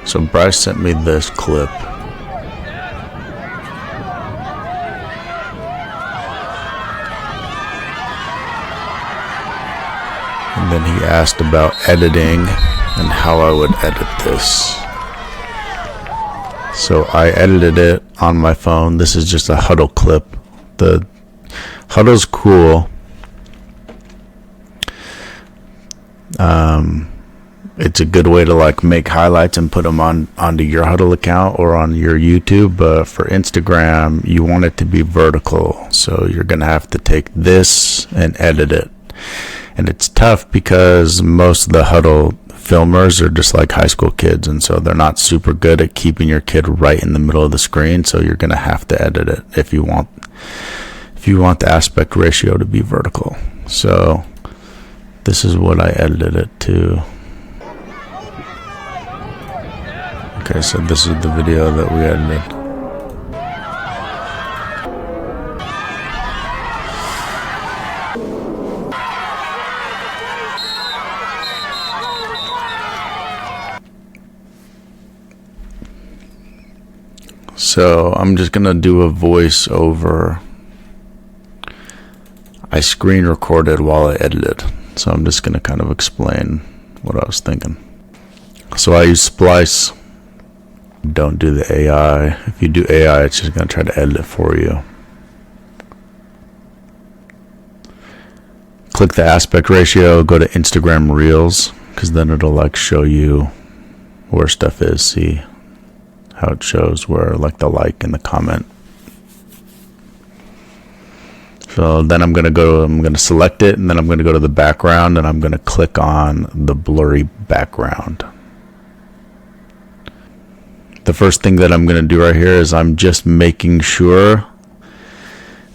So Bryce sent me this clip. And then he asked about editing and how I would edit this. So I edited it on my phone. This is just a HUDL clip. The HUDL's cool. It's a good way to like make highlights and put them onto your HUDL account or on your YouTube. But for Instagram, you want it to be vertical. So you're gonna have to take this and edit it. And it's tough because most of the HUDL filmers are just like high school kids, and so they're not super good at keeping your kid right in the middle of the screen. So you're gonna have to edit it if you want the aspect ratio to be vertical. So this is what I edited it to. Okay, so this is the video that we edited. So I'm just gonna do a voice over. I screen recorded while I edited, so I'm just gonna kind of explain what I was thinking. So I use SPLICE. Don't do the AI. If you do AI, it's just gonna try to edit it for you. Click the aspect ratio, go to Instagram Reels, because then it'll like show you where stuff is. See how it shows where like the like and the comment. So then I'm gonna select it, and then I'm gonna go to the background, and I'm gonna click on the blurry background. The first thing that I'm gonna do right here is I'm just making sure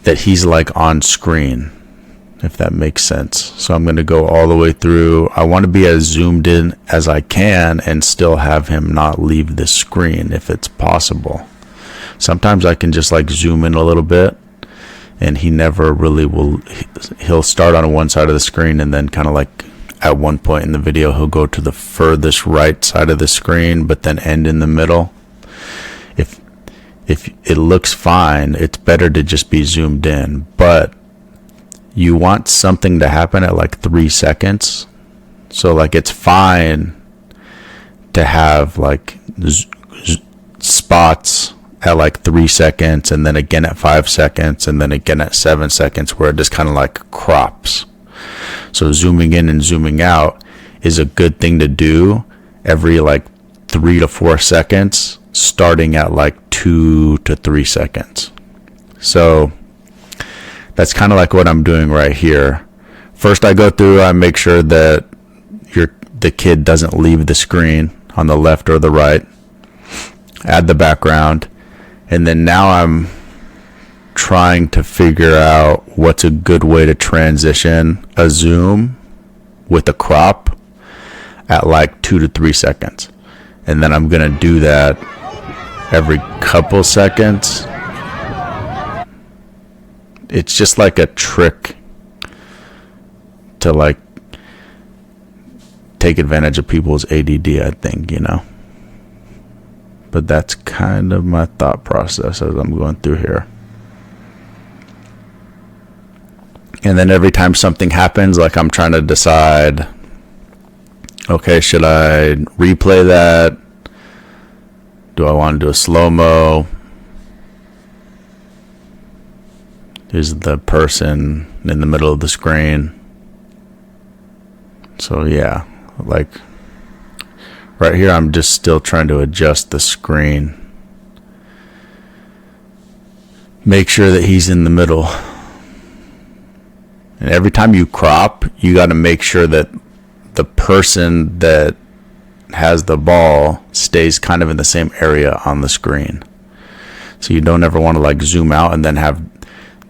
that he's like on screen, if that makes sense. So I'm gonna go all the way through. I want to be as zoomed in as I can and still have him not leave the screen if it's possible. Sometimes I can just like zoom in a little bit, and he never really will. He'll start on one side of the screen, and then kind of like at one point in the video he'll go to the furthest right side of the screen, but then end in the middle. If it looks fine, it's better to just be zoomed in, but you want something to happen at like 3 seconds. So like it's fine to have like spots at like 3 seconds, and then again at 5 seconds, and then again at 7 seconds, where it just kind of like crops. So zooming in and zooming out is a good thing to do every like 3 to 4 seconds, starting at like 2 to 3 seconds. So that's kind of like what I'm doing right here. First I go through, I make sure that the kid doesn't leave the screen on the left or the right. Add the background. And then now I'm trying to figure out what's a good way to transition a zoom with a crop at like 2 to 3 seconds. And then I'm gonna do that every couple seconds. It's just like a trick to like take advantage of people's ADD, I think, you know. But that's kind of my thought process as I'm going through here. And then every time something happens, like I'm trying to decide, okay, should I replay that? Do I want to do a slow-mo? Is the person in the middle of the screen? So yeah, like right here I'm just still trying to adjust the screen. Make sure that he's in the middle. And every time you crop, you got to make sure that the person that has the ball stays kind of in the same area on the screen. So you don't ever want to like zoom out and then have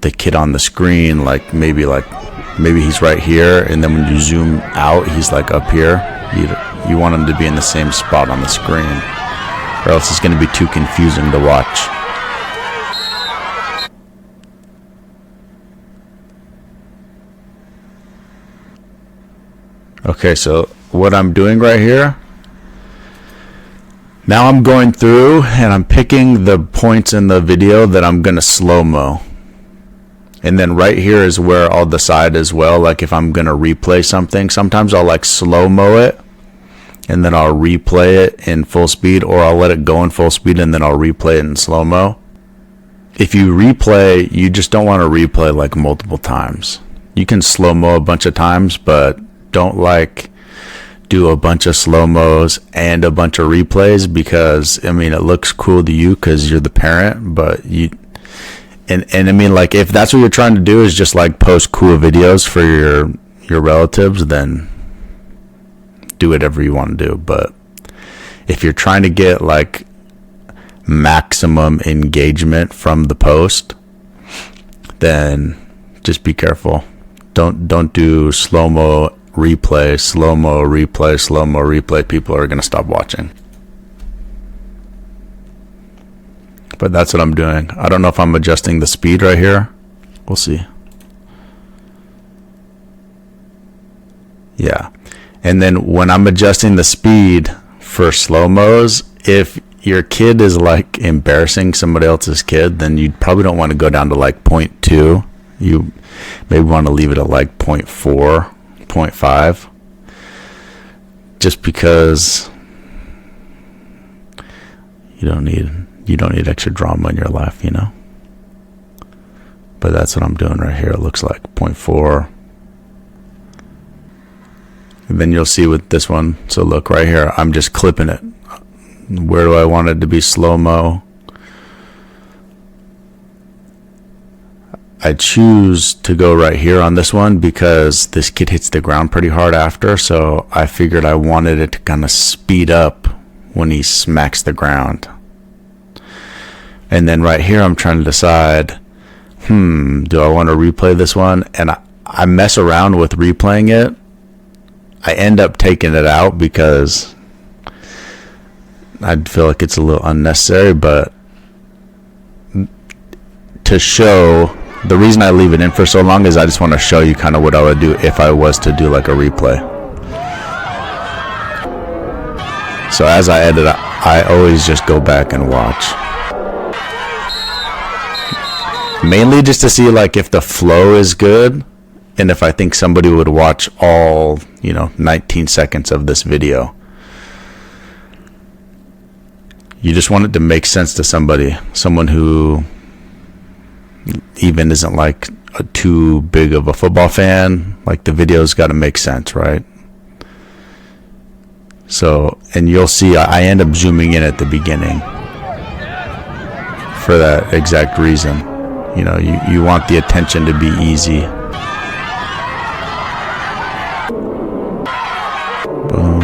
the kid on the screen like maybe he's right here, and then when you zoom out he's like up here. You want him to be in the same spot on the screen, or else it's going to be too confusing to watch. Okay, so what I'm doing right here, Now I'm going through and I'm picking the points in the video that I'm going to slow-mo. And then right here is where I'll decide as well, like if I'm going to replay something. Sometimes I'll like slow-mo it and then I'll replay it in full speed, or I'll let it go in full speed and then I'll replay it in slow-mo. If you replay, you just don't want to replay like multiple times. You can slow-mo a bunch of times, but don't like do a bunch of slow-mos and a bunch of replays, because I mean it looks cool to you because you're the parent, but you and I mean, like, if that's what you're trying to do is just like post cool videos for your relatives, then do whatever you want to do. But if you're trying to get like maximum engagement from the post, then just be careful. Don't do slow-mo replay, slow-mo replay, slow-mo replay. People are going to stop watching. But that's what I'm doing. I don't know if I'm adjusting the speed right here. We'll see. Yeah. And then when I'm adjusting the speed for slow-mos, if your kid is like embarrassing somebody else's kid, then you probably don't want to go down to like 0.2. You maybe want to leave it at like 0.4, 0.5. Just because you don't need extra drama in your life, you know. But that's what I'm doing right here. It looks like 0.4. And then you'll see with this one. So look right here, I'm just clipping it. Where do I want it to be slow-mo? I choose to go right here on this one because this kid hits the ground pretty hard after, so I figured I wanted it to kind of speed up when he smacks the ground. And then right here I'm trying to decide, do I want to replay this one? And I mess around with replaying it. I end up taking it out because I feel like it's a little unnecessary, but to show, the reason I leave it in for so long is I just want to show you kind of what I would do if I was to do like a replay. So as I edit, I always just go back and watch. Mainly just to see like if the flow is good and if I think somebody would watch all, 19 seconds of this video. You just want it to make sense to somebody, someone who even isn't like too big of a football fan. Like the video's got to make sense, right? So, and you'll see I end up zooming in at the beginning for that exact reason. You want the attention to be easy. Boom.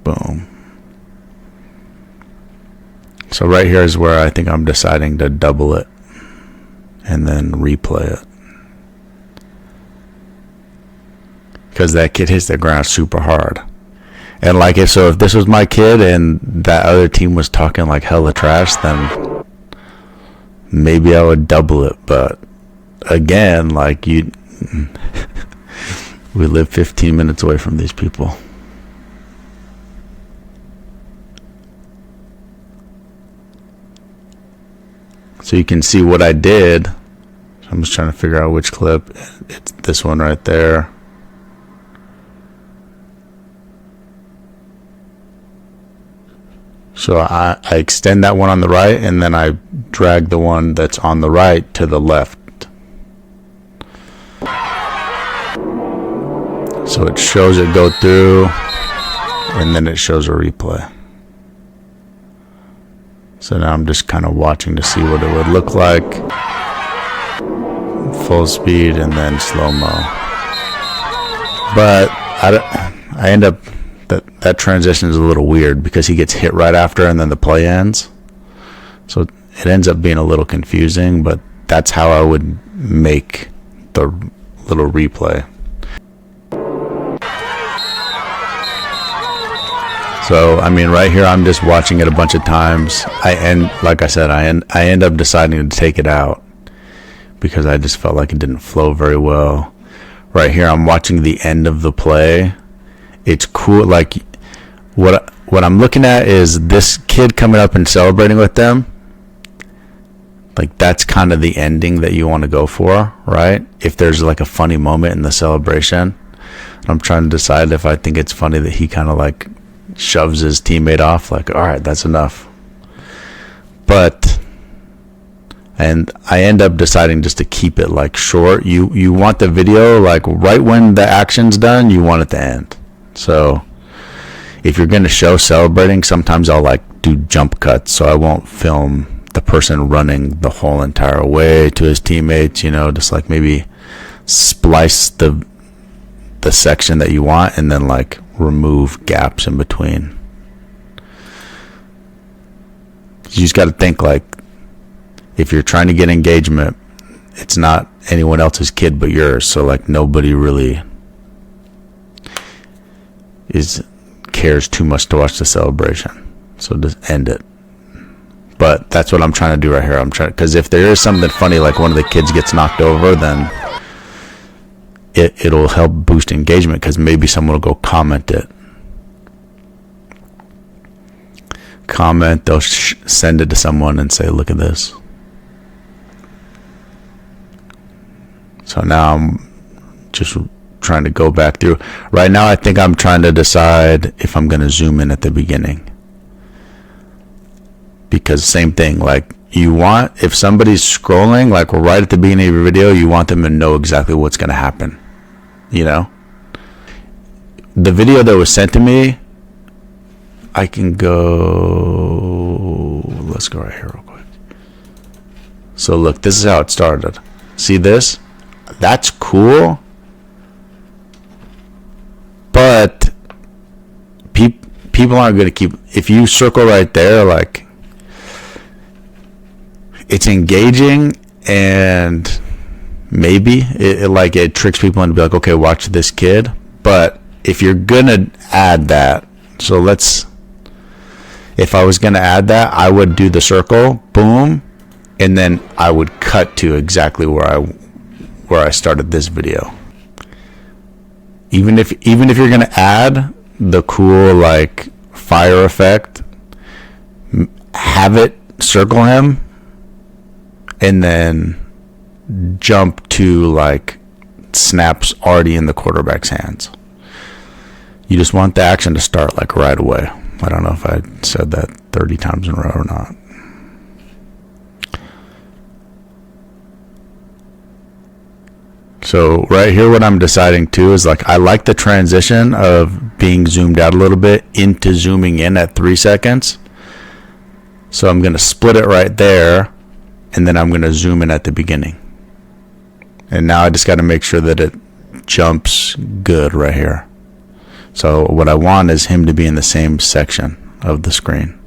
Boom. So right here is where I think I'm deciding to double it and then replay it. Because that kid hits the ground super hard. And like if this was my kid and that other team was talking like hella trash, then maybe I would double it. But again, like we live 15 minutes away from these people. So you can see what I did. I'm just trying to figure out which clip. It's this one right there. So I extend that one on the right, and then I drag the one that's on the right to the left. So it shows it go through, and then it shows a replay. So now I'm just kind of watching to see what it would look like. Full speed and then slow-mo. But I end up, that transition is a little weird because he gets hit right after and then the play ends. So it ends up being a little confusing, but that's how I would make the little replay. So, I mean, right here, I'm just watching it a bunch of times. Like I said, I end up deciding to take it out because I just felt like it didn't flow very well. Right here, I'm watching the end of the play. It's cool. Like what what I'm looking at is this kid coming up and celebrating with them. Like, that's kind of the ending that you want to go for, right? If there's like a funny moment in the celebration. I'm trying to decide if I think it's funny that he kind of like shoves his teammate off, like, all right, that's enough. And I end up deciding just to keep it like short. You want the video like right when the action's done, you want it to end. So if you're going to show celebrating, sometimes I'll like do jump cuts, so I won't film the person running the whole entire way to his teammates, you know, just like maybe splice the section that you want and then like remove gaps in between. You just got to think, like, if you're trying to get engagement, it's not anyone else's kid but yours, so like nobody really cares too much to watch the celebration, so just end it. But that's what I'm trying to do right here. Because if there is something funny, like one of the kids gets knocked over, then it'll help boost engagement, because maybe someone will go comment it. Comment, they'll send it to someone and say, look at this. So now I'm just trying to go back through. Right now I think I'm trying to decide if I'm going to zoom in at the beginning. Because same thing, like you want, if somebody's scrolling, like right at the beginning of your video, you want them to know exactly what's going to happen. You know, the video that was sent to me, I can go, let's go right here real quick. So look, this is how it started. See this? That's cool. But people aren't going to keep, if you circle right there, like it's engaging, and maybe it tricks people into be like, okay, watch this kid. But if you're gonna add that, so if I was gonna add that, I would do the circle, boom, and then I would cut to exactly where I started this video. Even if you're gonna add the cool like fire effect, have it circle him and then jump to like snaps already in the quarterback's hands. You just want the action to start like right away. I don't know if I said that 30 times in a row or not. So right here, what I'm deciding too is like I like the transition of being zoomed out a little bit into zooming in at 3 seconds. So I'm going to split it right there, and then I'm going to zoom in at the beginning. And now I just got to make sure that it jumps good right here. So what I want is him to be in the same section of the screen.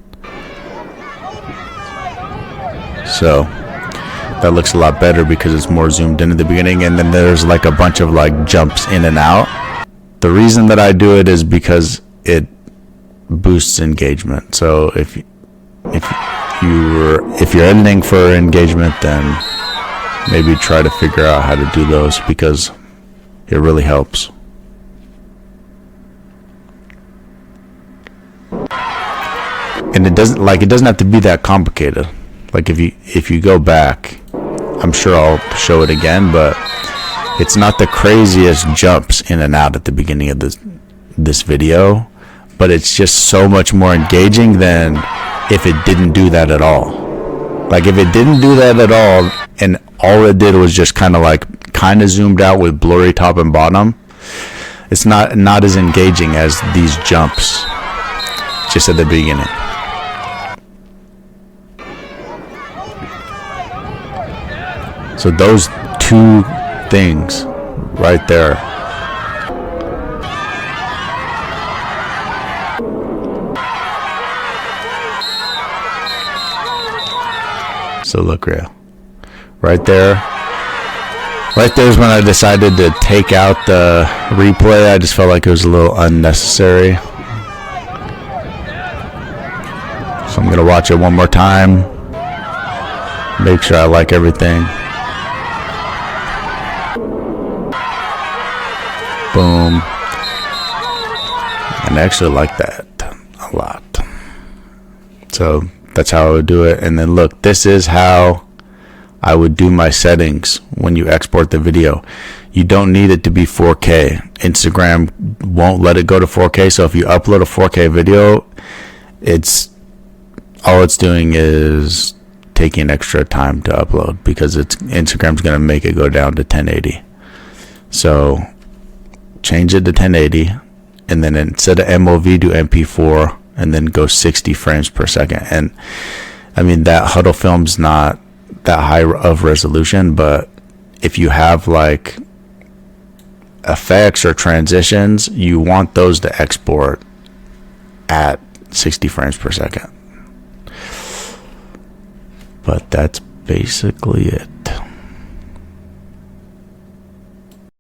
So that looks a lot better because it's more zoomed in at the beginning, and then there's like a bunch of like jumps in and out. The reason that I do it is because it boosts engagement. So if you're editing for engagement, then maybe try to figure out how to do those, because it really helps. And it doesn't have to be that complicated. Like if you go back, I'm sure I'll show it again, but it's not the craziest jumps in and out at the beginning of this video, but it's just so much more engaging than if it didn't do that at all. Like if it didn't do that at all, and all it did was just kind of zoomed out with blurry top and bottom, it's not as engaging as these jumps just at the beginning. So those two things right there. So look real. Right there. Right there's when I decided to take out the replay. I just felt like it was a little unnecessary. So I'm going to watch it one more time. Make sure I like everything. Boom. And I actually like that a a lot. So that's how I would do it. And then look, this is how I would do my settings when you export the video. You don't need it to be 4K. Instagram won't let it go to 4K. So if you upload a 4K video, all it's doing is taking extra time to upload, because Instagram's going to make it go down to 1080. So change it to 1080, and then instead of MOV, do MP4, and then go 60 frames per second. And I mean, that HUDL film's not that high of resolution, but if you have like effects or transitions, you want those to export at 60 frames per second. But that's basically it.